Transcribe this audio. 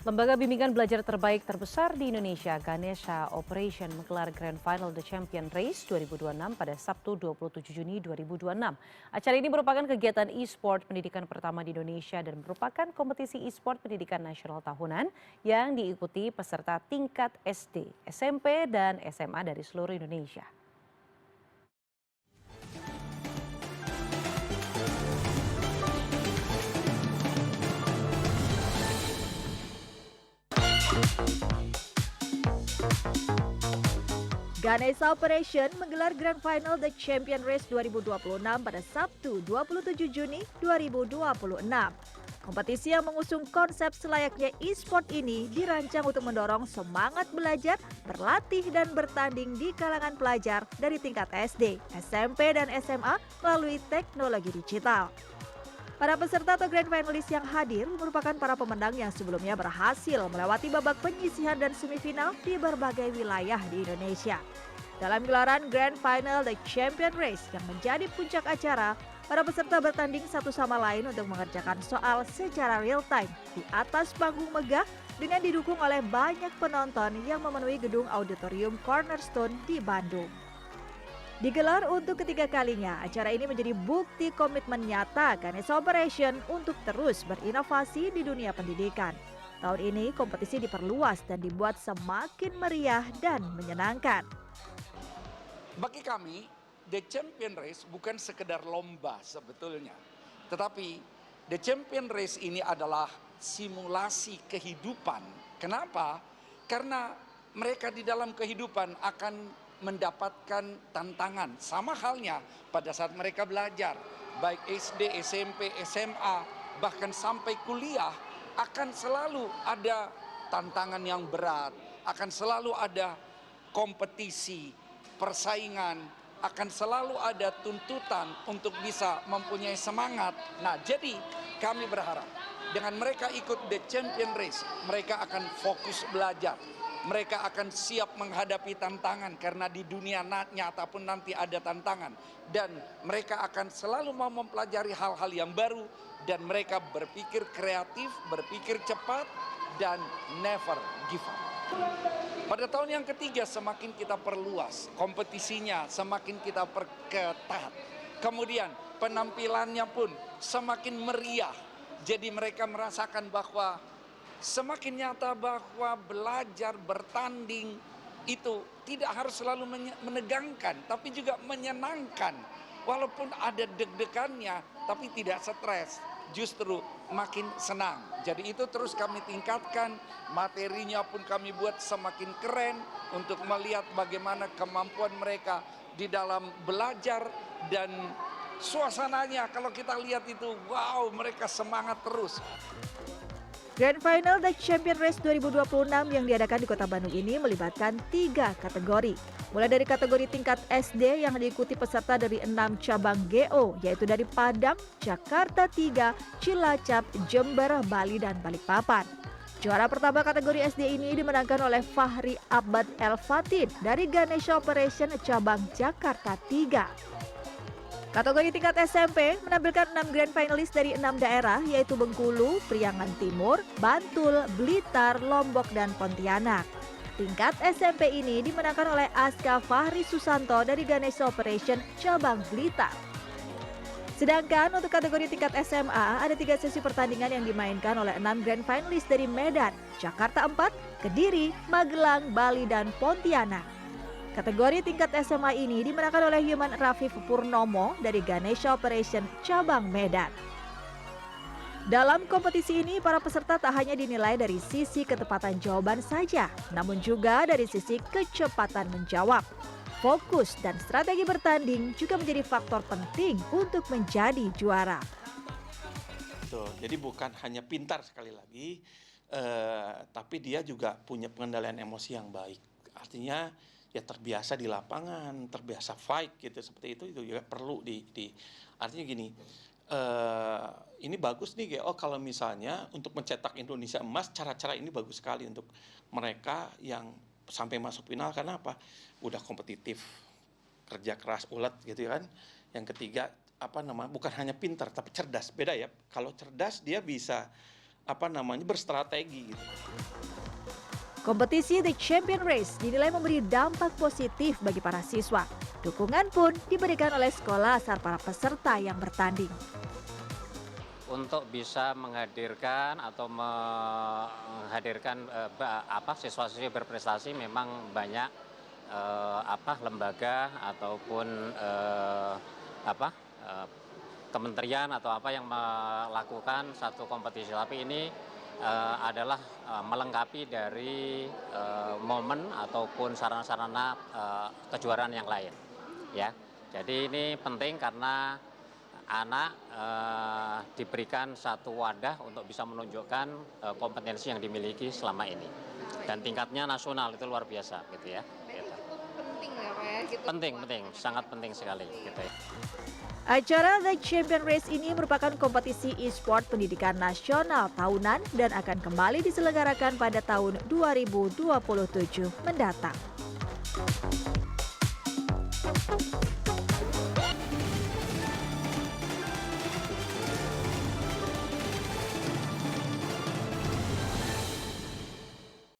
Lembaga bimbingan belajar terbaik terbesar di Indonesia, Ganesha Operation, menggelar Grand Final The Champion Race 2026 pada Sabtu 27 Juni 2026. Acara ini merupakan kegiatan e-sport pendidikan pertama di Indonesia dan merupakan kompetisi e-sport pendidikan nasional tahunan yang diikuti peserta tingkat SD, SMP, dan SMA dari seluruh Indonesia. Ganesha Operation menggelar Grand Final The Champion Race 2026 pada Sabtu 27 Juni 2026. Kompetisi yang mengusung konsep selayaknya e-sport ini dirancang untuk mendorong semangat belajar, berlatih, dan bertanding di kalangan pelajar dari tingkat SD, SMP, dan SMA melalui teknologi digital. Para peserta atau grand finalis yang hadir merupakan para pemenang yang sebelumnya berhasil melewati babak penyisihan dan semifinal di berbagai wilayah di Indonesia. Dalam gelaran Grand Final The Champion Race yang menjadi puncak acara, para peserta bertanding satu sama lain untuk mengerjakan soal secara real time di atas panggung megah dengan didukung oleh banyak penonton yang memenuhi gedung auditorium Cornerstone di Bandung. Digelar untuk ketiga kalinya, acara ini menjadi bukti komitmen nyata Ganesha Operation untuk terus berinovasi di dunia pendidikan. Tahun ini kompetisi diperluas dan dibuat semakin meriah dan menyenangkan. Bagi kami, The Champion Race bukan sekedar lomba sebetulnya. Tetapi The Champion Race ini adalah simulasi kehidupan. Kenapa? Karena mereka di dalam kehidupan akan mendapatkan tantangan. Sama halnya pada saat mereka belajar, baik SD, SMP, SMA, bahkan sampai kuliah, akan selalu ada tantangan yang berat, akan selalu ada kompetisi, persaingan, akan selalu ada tuntutan untuk bisa mempunyai semangat. Nah, jadi kami berharap dengan mereka ikut The Champion Race, mereka akan fokus belajar. Mereka akan siap menghadapi tantangan karena di dunia nyata pun nanti ada tantangan. Dan mereka akan selalu mau mempelajari hal-hal yang baru. Dan mereka berpikir kreatif, berpikir cepat, dan never give up. Pada tahun yang ketiga semakin kita perluas kompetisinya, semakin kita perketat. Kemudian penampilannya pun semakin meriah. Jadi mereka merasakan bahwa semakin nyata bahwa belajar bertanding itu tidak harus selalu menegangkan, tapi juga menyenangkan. Walaupun ada deg-degannya, tapi tidak stres, justru makin senang. Jadi itu terus kami tingkatkan, materinya pun kami buat semakin keren untuk melihat bagaimana kemampuan mereka di dalam belajar. Dan suasananya kalau kita lihat itu, wow, mereka semangat terus. Grand Final The Champion Race 2026 yang diadakan di Kota Bandung ini melibatkan 3 kategori. Mulai dari kategori tingkat SD yang diikuti peserta dari 6 cabang GO, yaitu dari Padang, Jakarta 3, Cilacap, Jember, Bali, dan Balikpapan. Juara pertama kategori SD ini dimenangkan oleh Fahri Abad El Fatin dari Ganesha Operation cabang Jakarta 3. Kategori tingkat SMP menampilkan 6 grand finalis dari 6 daerah yaitu Bengkulu, Priangan Timur, Bantul, Blitar, Lombok, dan Pontianak. Tingkat SMP ini dimenangkan oleh Aska Fahri Susanto dari Ganesha Operation cabang Blitar. Sedangkan untuk kategori tingkat SMA ada 3 sesi pertandingan yang dimainkan oleh 6 grand finalis dari Medan, Jakarta 4, Kediri, Magelang, Bali, dan Pontianak. Kategori tingkat SMA ini dimenangkan oleh Yuman Rafif Purnomo dari Ganesha Operation cabang Medan. Dalam kompetisi ini, para peserta tak hanya dinilai dari sisi ketepatan jawaban saja, namun juga dari sisi kecepatan menjawab. Fokus dan strategi bertanding juga menjadi faktor penting untuk menjadi juara. Tuh, jadi bukan hanya pintar sekali lagi, tapi dia juga punya pengendalian emosi yang baik. Artinya ya terbiasa di lapangan, terbiasa fight gitu, seperti itu juga perlu artinya gini, ini bagus nih oh kalau misalnya untuk mencetak Indonesia emas, cara-cara ini bagus sekali untuk mereka yang sampai masuk final. Karena apa? Udah kompetitif, kerja keras, ulet gitu kan. Yang ketiga bukan hanya pintar tapi cerdas. Beda ya, kalau cerdas dia bisa berstrategi gitu. Kompetisi The Champion Race dinilai memberi dampak positif bagi para siswa. Dukungan pun diberikan oleh sekolah asal para peserta yang bertanding. Untuk bisa menghadirkan atau menghadirkan siswa-siswi berprestasi memang banyak lembaga ataupun kementerian atau apa yang melakukan satu kompetisi, tapi ini adalah melengkapi dari momen ataupun sarana-sarana kejuaraan yang lain, ya. Jadi ini penting karena anak diberikan satu wadah untuk bisa menunjukkan kompetensi yang dimiliki selama ini, dan tingkatnya nasional itu luar biasa, gitu ya. Gitu. Penting ya Pak ya? Gitu. Penting, sangat penting sekali, gitu ya. Acara The Champion Race ini merupakan kompetisi e-sport pendidikan nasional tahunan dan akan kembali diselenggarakan pada tahun 2027 mendatang.